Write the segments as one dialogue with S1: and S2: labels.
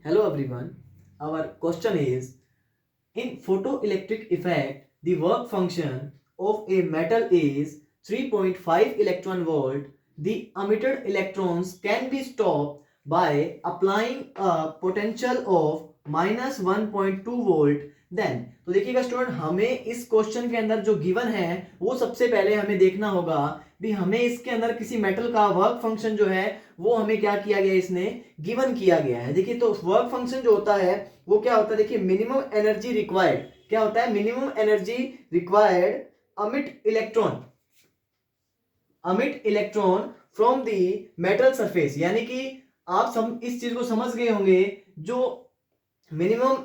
S1: Hello everyone. Our question is, in photoelectric effect, the work function of a metal is 3.5 electron volt. The emitted electrons can be stopped by applying a potential of -1.2 volt. Then तो देखिएगा student, हमें इस question के अंदर जो given है वो सबसे पहले हमें देखना होगा भी हमें इसके अंदर किसी मेटल का वर्क फंक्शन जो है वो हमें क्या किया गया, इसने गिवन किया गया है। देखिए तो वर्क फंक्शन जो होता है वो क्या होता है, देखिए मिनिमम एनर्जी रिक्वायर्ड, क्या होता है, मिनिमम एनर्जी रिक्वायर्ड अमिट electron from the metal surface. यानी कि आप इस चीज को समझ गए होंगे, जो मिनिमम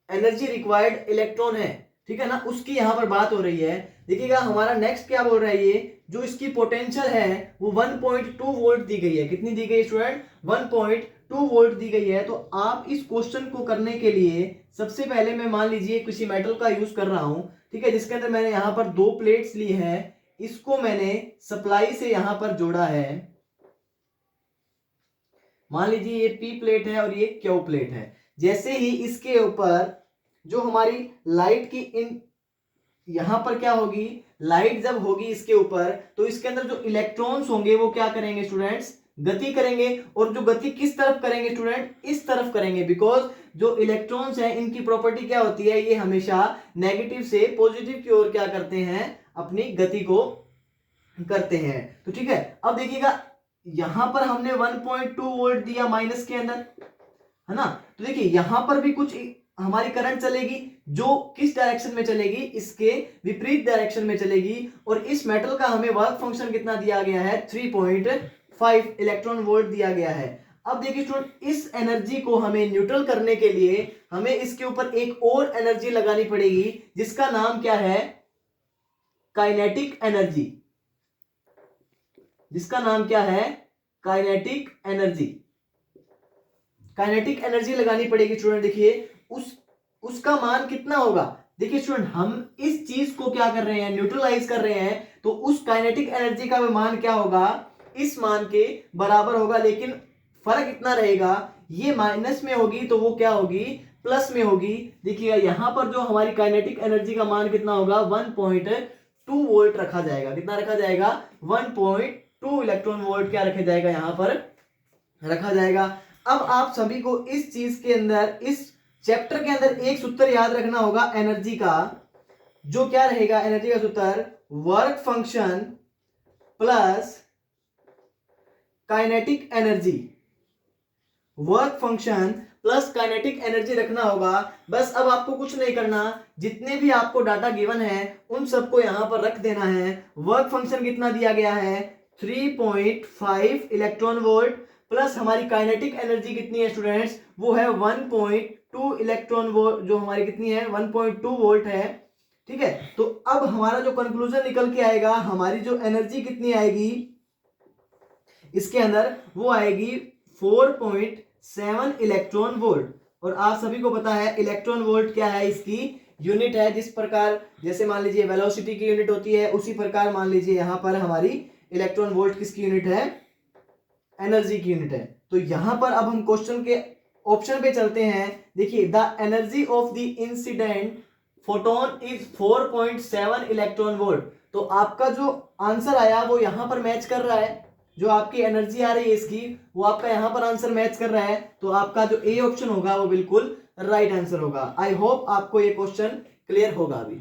S1: एनर्जी रिक्वायर्ड इलेक्ट्रॉन है, ठीक है ना, उसकी यहां पर बात हो रही है। देखिएगा हमारा नेक्स्ट क्या बोल रहा है, ये जो इसकी पोटेंशियल है वो 1.2 वोल्ट दी गई है। कितनी दी गई स्टूडेंट? 1.2 वोल्ट दी गई है। तो आप इस क्वेश्चन को करने के लिए सबसे पहले मैं मान लीजिए किसी मेटल का यूज कर रहा हूं, ठीक है, जिसके अंदर मैंने यहां पर दो प्लेट्स ली है, इसको मैंने सप्लाई से यहां पर जोड़ा है। मान लीजिए ये पी प्लेट है और ये क्यू प्लेट है। जैसे ही इसके ऊपर जो हमारी लाइट की यहां पर क्या होगी, लाइट जब होगी इसके ऊपर, तो इसके अंदर जो इलेक्ट्रॉन्स होंगे वो क्या करेंगे स्टूडेंट्स, गति करेंगे। और जो गति किस तरफ करेंगे स्टूडेंट, इस तरफ करेंगे। बिकॉज जो इलेक्ट्रॉन्स हैं इनकी प्रॉपर्टी क्या होती है, ये हमेशा नेगेटिव से पॉजिटिव की ओर क्या करते हैं, अपनी गति को करते हैं। तो ठीक है, अब देखिएगा यहां पर हमने 1.2 वोल्ट दिया माइनस के अंदर, है ना। तो देखिए यहां पर भी कुछ हमारी करंट चलेगी, जो किस डायरेक्शन में चलेगी, इसके विपरीत डायरेक्शन में चलेगी। और इस मेटल का हमें वर्क फंक्शन कितना दिया गया है, 3.5 इलेक्ट्रॉन वोल्ट दिया गया है। अब देखिए स्टूडेंट, इस एनर्जी को हमें न्यूट्रल करने के लिए हमें इसके ऊपर एक और एनर्जी लगानी पड़ेगी, जिसका नाम क्या है, काइनेटिक एनर्जी। जिसका नाम क्या है, काइनेटिक एनर्जी। काइनेटिक एनर्जी लगानी पड़ेगी स्टूडेंट। देखिए उसका मान कितना होगा, देखिए स्टूडेंट हम इस चीज को क्या कर रहे हैं, न्यूट्रलाइज कर रहे हैं। तो उस काइनेटिक एनर्जी का मान क्या होगा, इस मान के बराबर होगा। लेकिन फर्क इतना रहेगा, ये माइनस में होगी तो वो क्या होगी, प्लस में होगी। देखिएगा यहां पर जो हमारी काइनेटिक एनर्जी का मान कितना होगा, 1.2 वोल्ट रखा जाएगा। कितना रखा जाएगा, 1.2 इलेक्ट्रॉन वोल्ट क्या रखा जाएगा, यहां पर रखा जाएगा। अब आप सभी को इस चीज के अंदर, इस चैप्टर के अंदर एक सूत्र याद रखना होगा एनर्जी का, जो क्या रहेगा, एनर्जी का सूत्र work function plus kinetic energy. Work function plus kinetic energy रखना होगा। बस अब आपको कुछ नहीं करना, जितने भी आपको डाटा गिवन है उन सबको यहां पर रख देना है। वर्क फंक्शन कितना दिया गया है, 3.5 इलेक्ट्रॉन वोल्ट, प्लस हमारी काइनेटिक एनर्जी कितनी है स्टूडेंट्स, वो है 1.2 इलेक्ट्रॉन वोल्ट, जो हमारी कितनी है, 1.2 वोल्ट है। ठीक है, तो अब हमारा जो कंक्लूजन निकल के आएगा, हमारी जो एनर्जी कितनी आएगी इसके अंदर, वो आएगी 4.7 इलेक्ट्रॉन वोल्ट। और आप सभी को पता है इलेक्ट्रॉन वोल्ट क्या है, इसकी यूनिट है। जिस प्रकार जैसे मान लीजिए वेलोसिटी की यूनिट होती है, उसी प्रकार मान लीजिए यहां पर हमारी इलेक्ट्रॉन वोल्ट किसकी यूनिट है, एनर्जी की यूनिट है। तो यहां पर अब हम क्वेश्चन के ऑप्शन पे चलते हैं। देखिए the energy of the incident photon is 4.7 electron volt. तो आपका जो आंसर आया वो यहां पर मैच कर रहा है, जो आपकी एनर्जी आ रही है इसकी, वो आपका यहां पर आंसर मैच कर रहा है। तो आपका जो ए ऑप्शन होगा वो बिल्कुल राइट आंसर होगा। आई होप आपको ये क्वेश्चन क्लियर होगा अभी।